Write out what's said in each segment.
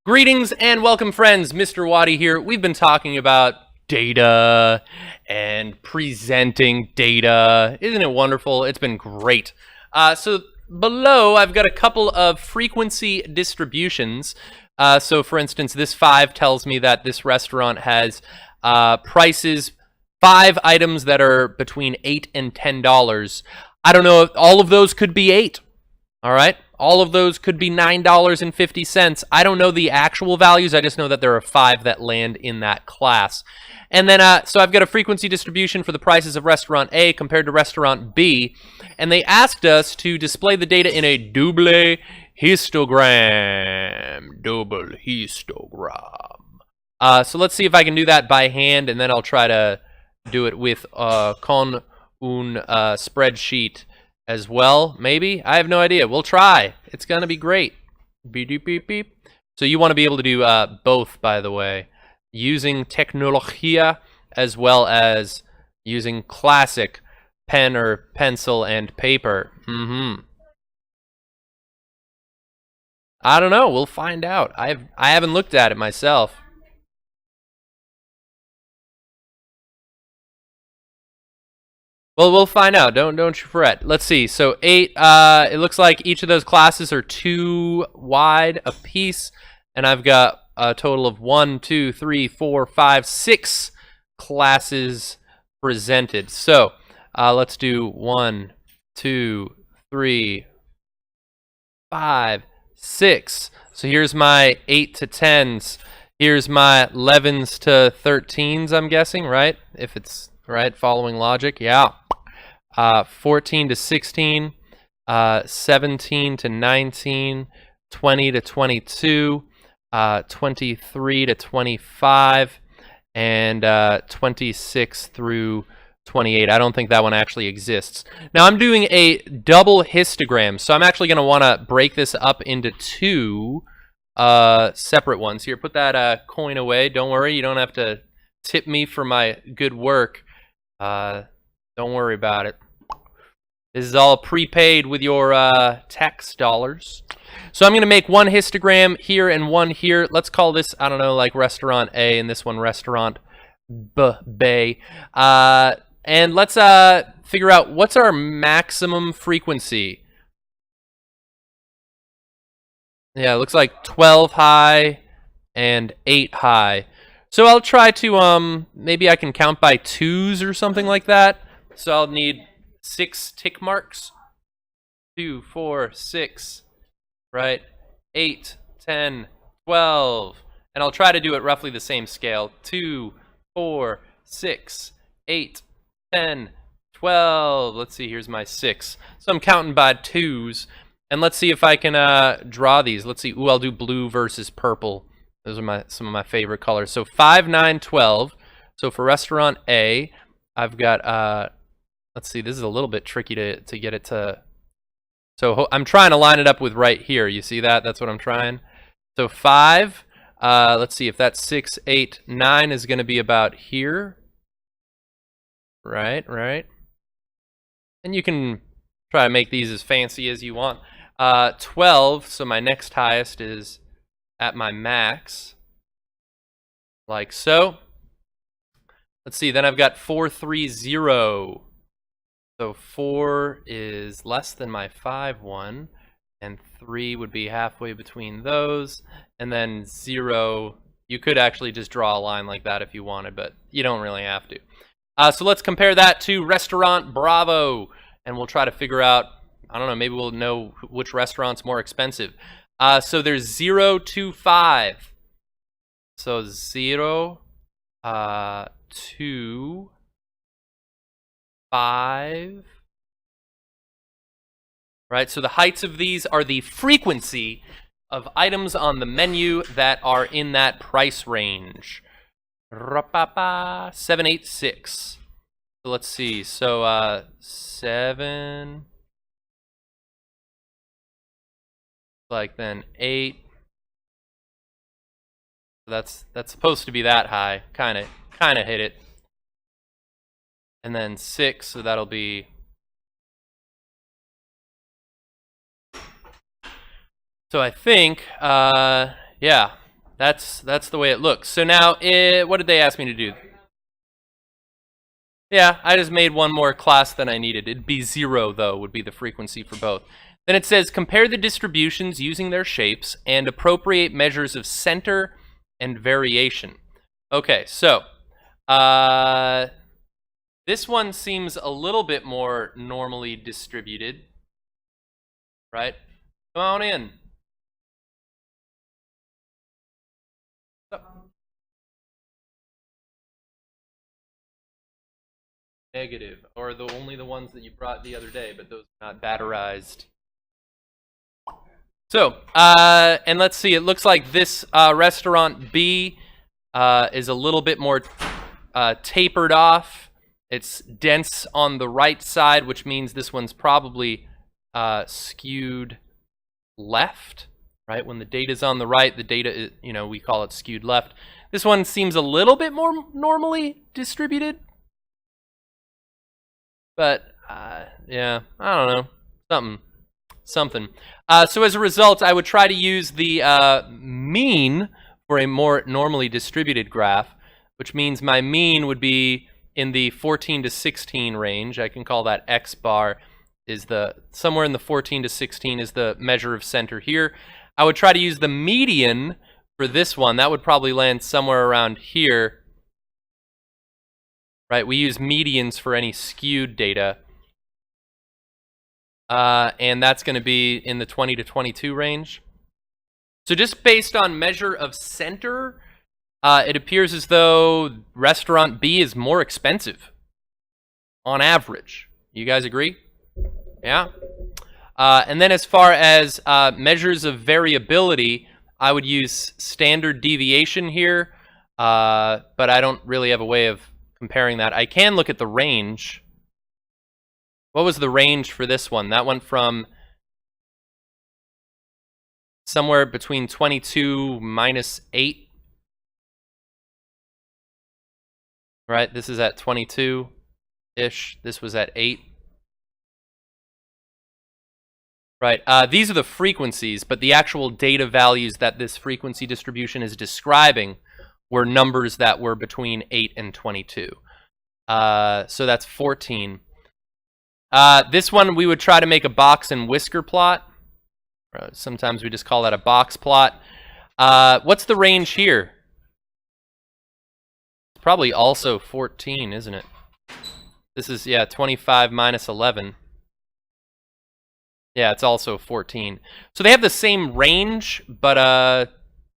Greetings and welcome, friends. Mr. Waddy here. We've been talking about data and presenting data. Isn't it wonderful? It's been great. So below, I've got a couple of frequency distributions. So for instance, this 5 tells me that this restaurant has prices, 5 items that are between $8 and $10. I don't know if all of those could be 8. All right. All of those could be $9.50. I don't know the actual values. I just know that there are 5 that land in that class. And then, so I've got a frequency distribution for the prices of restaurant A compared to restaurant B. And they asked us to display the data in a double histogram. Double histogram. So let's see if I can do that by hand, and then I'll try to do it with con un spreadsheet as well, maybe? I have no idea. We'll try. It's going to be great. Beep, beep, beep, beep. So you want to be able to do both, by the way, using Tecnología as well as using classic pen or pencil and paper. I don't know. We'll find out. I haven't looked at it myself. Well, we'll find out. Don't you fret. Let's see. So 8. It looks like each of those classes are 2 wide a piece, and I've got a total of 1, 2, 3, 4, 5, 6 classes presented. So let's do 1, 2, 3, 5, 6. So here's my 8 to 10s. Here's my 11s to 13s. I'm guessing, right? If it's right, following logic, yeah. 14 to 16, 17 to 19, 20 to 22, 23 to 25, and 26 through 28. I don't think that one actually exists. Now I'm doing a double histogram, so I'm actually going to want to break this up into 2 separate ones. Here, put that coin away. Don't worry, you don't have to tip me for my good work. Don't worry about it. This is all prepaid with your tax dollars. So I'm going to make 1 histogram here and 1 here. Let's call this, I don't know, like restaurant A, and this one restaurant B. And let's figure out what's our maximum frequency. Yeah, it looks like 12 high and 8 high. So I'll try to, maybe I can count by 2s or something like that. So I'll need 6 tick marks. 2, 4, 6, right? 8, 10, 12. And I'll try to do it roughly the same scale. 2, 4, 6, 8, 10, 12. Let's see, here's my 6. So I'm counting by 2s. And let's see if I can draw these. Let's see. Ooh, I'll do blue versus purple. Those are some of my favorite colors. So 5, 9, 12. So for restaurant A, I've got, let's see, this is a little bit tricky to get it to. So I'm trying to line it up with right here. You see that? That's what I'm trying. So 5, let's see if that's 6, 8, 9 is going to be about here. Right. And you can try to make these as fancy as you want. 12, so my next highest is at my max, like so. Let's see, then I've got 4, 3, 0. So 4 is less than my 5 one, and 3 would be halfway between those, and then 0, you could actually just draw a line like that if you wanted, but you don't really have to. So let's compare that to Restaurant Bravo, and we'll try to figure out, I don't know, maybe we'll know which restaurant's more expensive. So there's 0 to 5. So 0 to 5. Right, so the heights of these are the frequency of items on the menu that are in that price range. 786. So let's see. So 7. Like then 8. That's supposed to be that high. Kind of hit it. And then 6, so that'll be. So I think, yeah, that's the way it looks. So now, what did they ask me to do? Yeah, I just made one more class than I needed. It'd be 0, though, would be the frequency for both. Then it says, compare the distributions using their shapes and appropriate measures of center and variation. Okay, so this one seems a little bit more normally distributed, right? Come on in. Negative, or only the ones that you brought the other day, but those are not batterized. So, and let's see, it looks like this restaurant B is a little bit more tapered off. It's dense on the right side, which means this one's probably skewed left, right? When the data's on the right, the data is, we call it skewed left. This one seems a little bit more normally distributed. But, yeah, I don't know. Something. So as a result, I would try to use the mean for a more normally distributed graph, which means my mean would be in the 14 to 16 range. I can call that x bar is somewhere in the 14 to 16 is the measure of center here. I would try to use the median for this one. That would probably land somewhere around here. Right, we use medians for any skewed data. And that's going to be in the 20 to 22 range. So just based on measure of center, it appears as though restaurant B is more expensive on average. You guys agree? Yeah? And then as far as measures of variability, I would use standard deviation here, but I don't really have a way of comparing that. I can look at the range. What was the range for this one? That went from somewhere between 22 minus 8. Right, this is at 22-ish. This was at 8. Right, these are the frequencies, but the actual data values that this frequency distribution is describing were numbers that were between 8 and 22. So that's 14. This one, we would try to make a box and whisker plot. Sometimes we just call that a box plot. What's the range here? It's probably also 14, isn't it? This is, yeah, 25 minus 11. Yeah, it's also 14. So they have the same range, but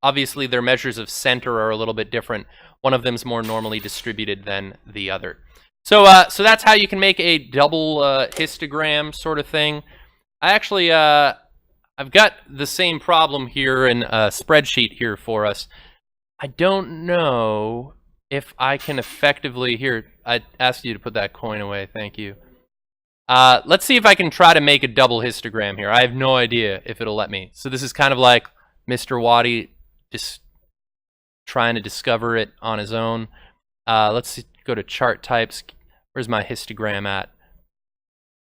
obviously their measures of center are a little bit different. One of them's more normally distributed than the other. So so that's how you can make a double histogram sort of thing. I actually, I've got the same problem here in a spreadsheet here for us. I don't know if I can effectively, here, I asked you to put that coin away, thank you. Let's see if I can try to make a double histogram here. I have no idea if it'll let me. So this is kind of like Mr. Waddy just trying to discover it on his own. Let's go to chart types. Where's my histogram at?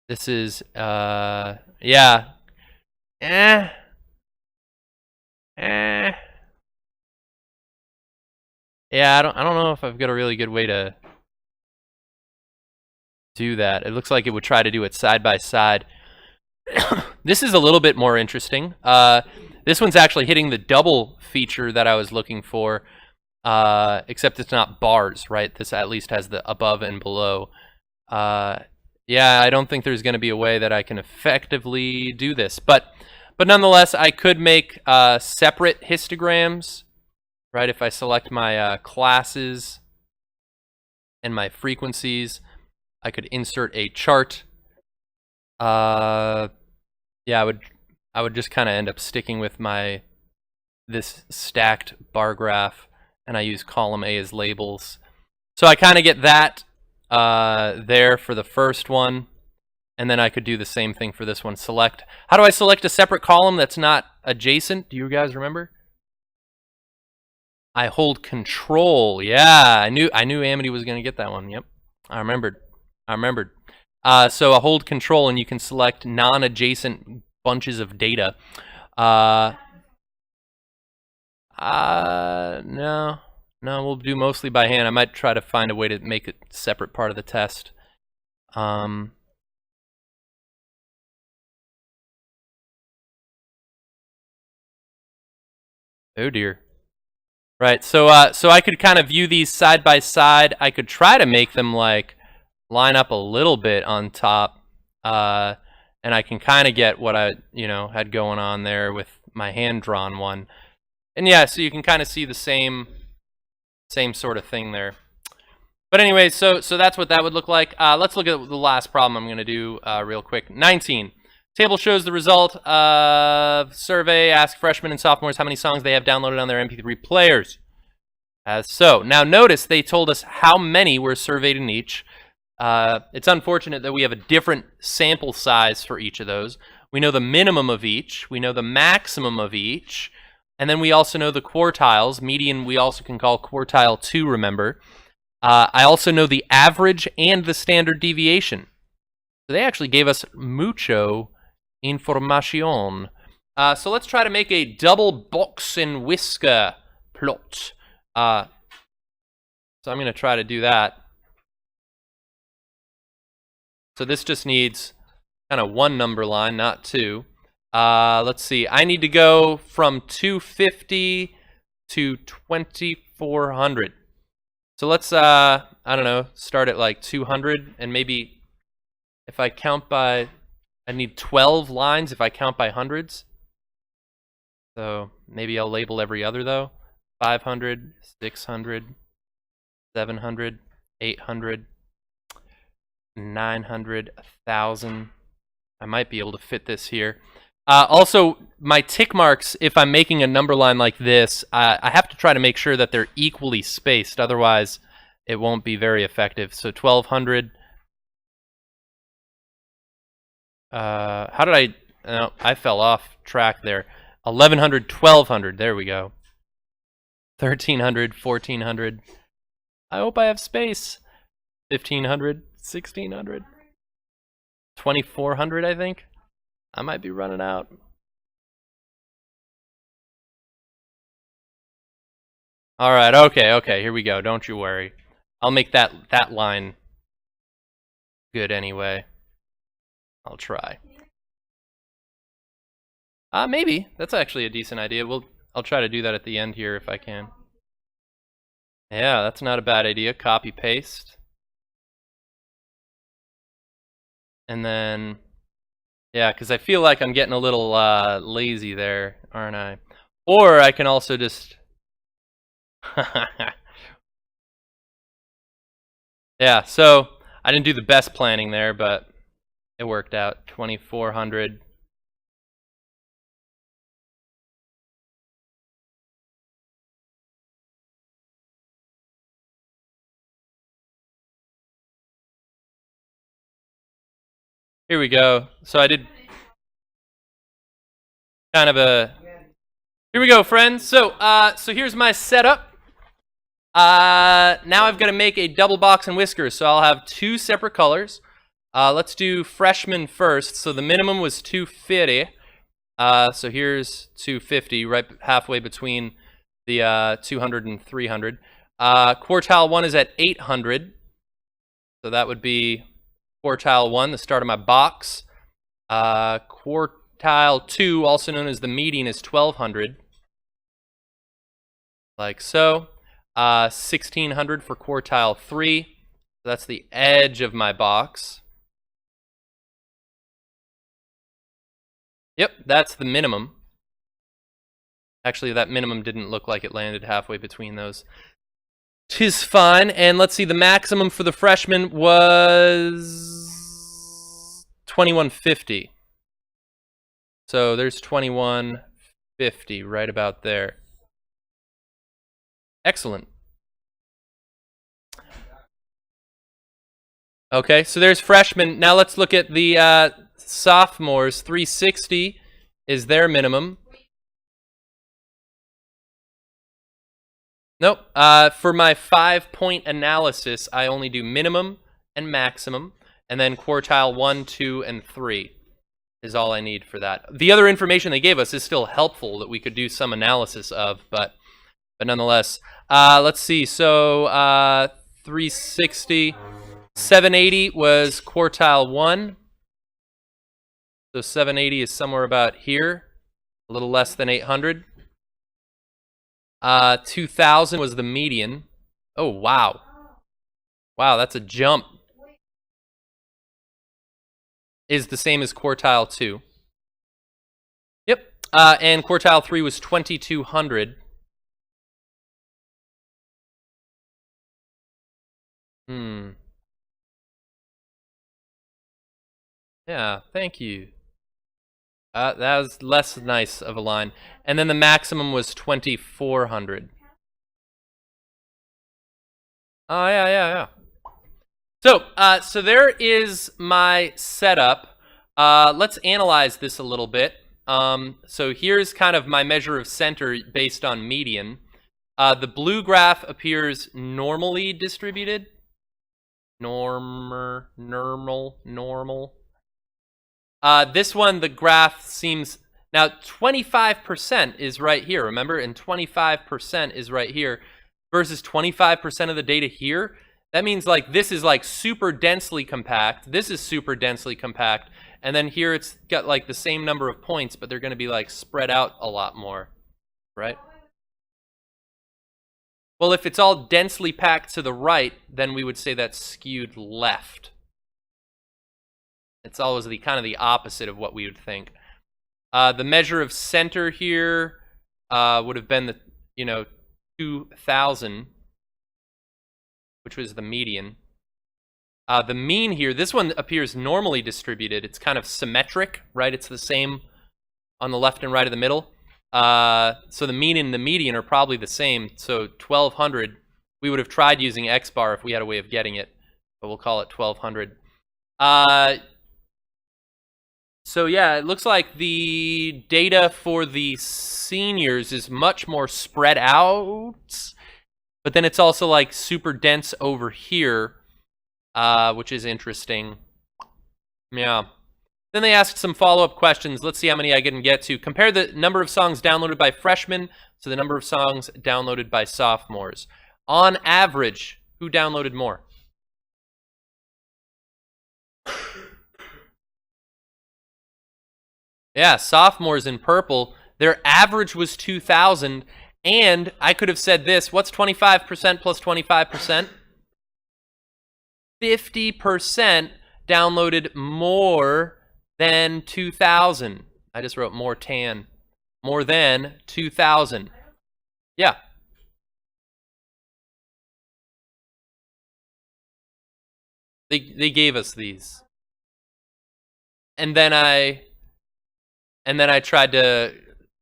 This is, yeah. Yeah, I don't know if I've got a really good way to do that. It looks like it would try to do it side by side. This is a little bit more interesting. This one's actually hitting the double feature that I was looking for, except it's not bars, right? This at least has the above and below. Yeah, I don't think there's going to be a way that I can effectively do this, but nonetheless, I could make separate histograms, right? If I select my classes and my frequencies, I could insert a chart. Yeah, I would just kind of end up sticking with this stacked bar graph, and I use column A as labels. So I kind of get that there for the first one, and then I could do the same thing for this one. Select. How do I select a separate column that's not adjacent? Do you guys remember? I hold Control. Yeah, I knew Amity was going to get that one. Yep, I remembered. So I hold Control, and you can select non-adjacent bunches of data. No. No, we'll do mostly by hand. I might try to find a way to make it a separate part of the test. Oh dear. Right, so I could kind of view these side by side. I could try to make them like line up a little bit on top, and I can kind of get what I had going on there with my hand drawn one. And yeah, so you can kind of see the same sort of thing there. But anyway, so that's what that would look like. Let's look at the last problem I'm going to do real quick. 19. Table shows the result of survey. Ask freshmen and sophomores how many songs they have downloaded on their MP3 players. As so. Now notice they told us how many were surveyed in each. It's unfortunate that we have a different sample size for each of those. We know the minimum of each. We know the maximum of each. And then we also know the quartiles. Median we also can call quartile 2, remember. I also know the average and the standard deviation. So they actually gave us mucho information. So let's try to make a double box and whisker plot. So I'm going to try to do that. So this just needs kind of one number line, not two. Let's see. I need to go from 250 to 2400. So let's, I don't know, start at like 200, and maybe if I count by, I need 12 lines if I count by hundreds. So maybe I'll label every other though. 500, 600, 700, 800, 900, 1,000. I might be able to fit this here. Also, my tick marks, if I'm making a number line like this, I have to try to make sure that they're equally spaced. Otherwise, it won't be very effective. So 1,200. How did I... No, I fell off track there. 1,100, 1,200. There we go. 1,300, 1,400. I hope I have space. 1,500, 1,600. 2,400, I think. I might be running out. All right, okay, here we go. Don't you worry. I'll make that line good anyway. I'll try. Maybe. That's actually a decent idea. I'll try to do that at the end here if I can. Yeah, that's not a bad idea. Copy, paste. And then... Yeah, because I feel like I'm getting a little lazy there, aren't I? Or I can also just... Yeah, so I didn't do the best planning there, but it worked out. 2,400. Here we go. So I did kind of a... Here we go, friends. So here's my setup. Now I've got to make a double box and whiskers. So I'll have two separate colors. Let's do freshman first. So the minimum was 250. So here's 250, right halfway between the 200 and 300. Quartile 1 is at 800. So that would be quartile 1, the start of my box. Quartile 2, also known as the median, is 1,200. Like so. 1,600 for quartile 3. So that's the edge of my box. Yep, that's the minimum. Actually, that minimum didn't look like it landed halfway between those. 'Tis fine. And let's see, the maximum for the freshman was 2,150. So there's 2,150 right about there. Excellent. Okay, so there's freshmen. Now let's look at the sophomores. 360 is their minimum. Nope. For my 5-point analysis, I only do minimum and maximum, and then quartile 1, 2, and 3 is all I need for that. The other information they gave us is still helpful that we could do some analysis of, but nonetheless. Let's see. So 360, 780 was quartile 1. So 780 is somewhere about here, a little less than 800. 2000 was the median. Oh, wow. Wow, that's a jump. Is the same as quartile 2. Yep. And quartile 3 was 2200. Yeah, thank you. That was less nice of a line. And then the maximum was 2400. Oh, yeah. So there is my setup. Let's analyze this a little bit. So here's kind of my measure of center based on median. The blue graph appears normally distributed. Normal. This one, the graph seems... Now, 25% is right here, remember? And 25% is right here versus 25% of the data here. That means, like, this is, like, super densely compact. This is super densely compact. And then here it's got, like, the same number of points, but they're going to be, like, spread out a lot more, right? Well, if it's all densely packed to the right, then we would say that's skewed left. It's always the kind of the opposite of what we would think. The measure of center here would have been the 2000, which was the median. The mean here, this one appears normally distributed. It's kind of symmetric, right? It's the same on the left and right of the middle. So the mean and the median are probably the same. So 1200, we would have tried using X bar if we had a way of getting it, but we'll call it 1200. So yeah, it looks like the data for the seniors is much more spread out, but then it's also like super dense over here, which is interesting. Yeah. Then they asked some follow-up questions. Let's see how many I can get to. Compare the number of songs downloaded by freshmen to the number of songs downloaded by sophomores. On average, who downloaded more? Yeah, sophomores in purple. Their average was 2,000, and I could have said this. What's 25% plus 25%? 50% downloaded more than 2,000. I just wrote more than 2,000. Yeah. They gave us these. And then I tried to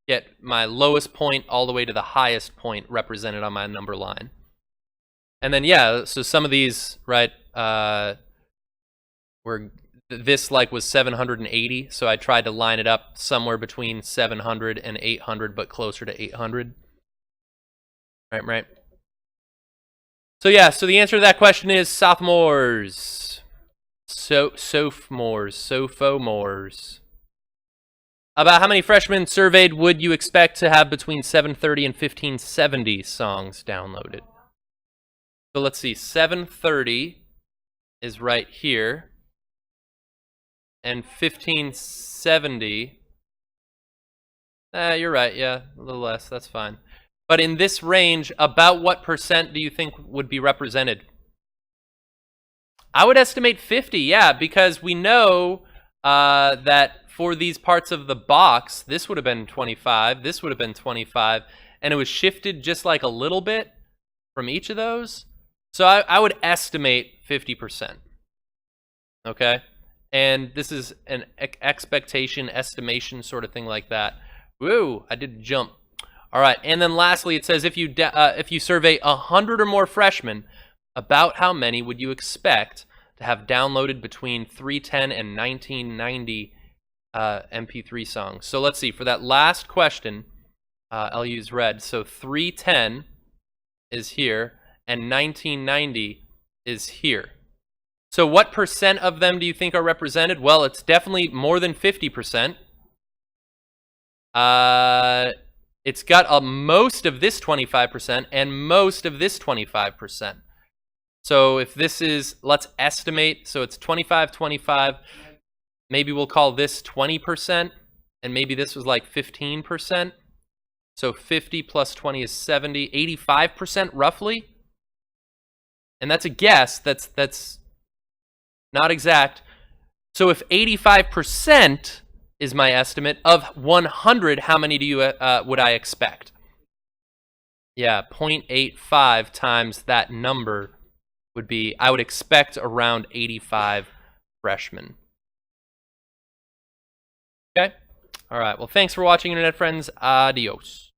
get my lowest point all the way to the highest point represented on my number line. And then, yeah, so some of these, right, were, this like was 780, so I tried to line it up somewhere between 700 and 800, but closer to 800. Right. So yeah, so the answer to that question is sophomores. Sophomores. About how many freshmen surveyed would you expect to have between 730 and 1570 songs downloaded? So let's see, 730 is right here, and 1570, you're right, yeah, a little less, that's fine. But in this range, about what percent do you think would be represented? I would estimate 50, yeah, because we know that for these parts of the box, this would have been 25, this would have been 25, and it was shifted just like a little bit from each of those. So I would estimate 50%, okay? And this is an expectation, estimation sort of thing like that. Woo, I did jump. All right, and then lastly, it says if you survey 100 or more freshmen, about how many would you expect to have downloaded between 310 and 1990 MP3 songs? So let's see, for that last question, I'll use red. So 310 is here, and 1990 is here. So what percent of them do you think are represented? Well, it's definitely more than 50%. It's got most of this 25% and most of this 25%. So if this is, let's estimate, so it's 25, 25. Maybe we'll call this 20%, and maybe this was like 15%. So 50 plus 20 is 70, 85% roughly. And that's a guess. That's not exact. So if 85% is my estimate of 100, how many do you would I expect? Yeah, 0.85 times that number would be, I would expect around 85 freshmen. Okay? All right. Well, thanks for watching, Internet friends. Adios.